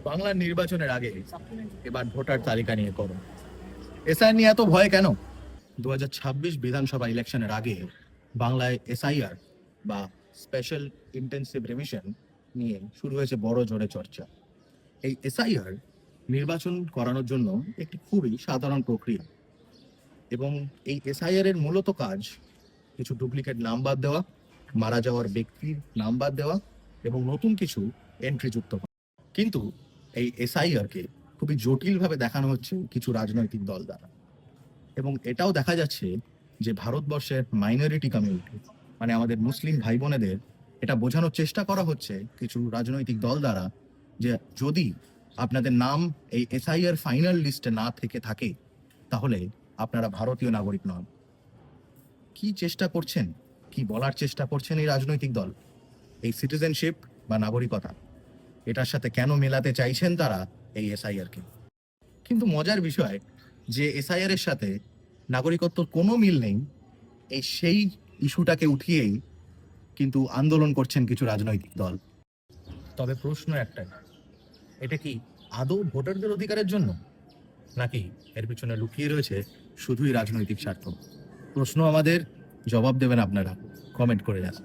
বাংলার নির্বাচনের আগে এবার ভোটার তালিকা নিয়ে করো। এসআই নিয়ে এত ভয় কেন? 2026 বিধানসভা ইলেকশনের আগে বাংলায় এসআইআর বা স্পেশাল ইন্টেন্সিভ রিভিশন নিয়ে শুরু হয়েছে বড় জোরে চর্চা। এই এসআইআর নির্বাচন করানোর জন্য একটি খুবই সাধারণ প্রক্রিয়া, এবং এই এসআইআর এর মূলত কাজ কিছু ডুপ্লিকেট নাম বাদ দেওয়া, মারা যাওয়ার ব্যক্তির নাম বাদ দেওয়া এবং নতুন কিছু এন্ট্রি যুক্ত করা। কিন্তু এই এসআইআর কে খুবই জটিলভাবে দেখানো হচ্ছে কিছু রাজনৈতিক দল দ্বারা, এবং এটাও দেখা যাচ্ছে যে ভারতবর্ষের মাইনরিটি কমিউনিটি মানে আমাদের মুসলিম ভাই বোনেদের এটা বোঝানোর চেষ্টা করা হচ্ছে কিছু রাজনৈতিক দল দ্বারা যে যদি আপনাদের নাম এই এসআইআর ফাইনাল লিস্টে না থেকে থাকে তাহলে আপনারা ভারতীয় নাগরিক নন। কি চেষ্টা করছেন, কি বলার চেষ্টা করছেন এই রাজনৈতিক দল? এই সিটিজেনশিপ বা নাগরিকতা এটার সাথে কেন মেলাতে চাইছেন তারা এই এসআইআর কে? কিন্তু মজার বিষয় যে এসআইআর এর সাথে নাগরিকত্বর কোনো মিল নেই, সেই ইস্যুটাকে উঠিয়েই কিন্তু আন্দোলন করছেন কিছু রাজনৈতিক দল। তবে প্রশ্ন একটাই, এটা কি আদৌ ভোটারদের অধিকারের জন্য, নাকি এর পিছনে লুকিয়ে রয়েছে শুধুই রাজনৈতিক স্বার্থ? প্রশ্ন আমাদের, জবাব দেবেন আপনারা, কমেন্ট করে যান।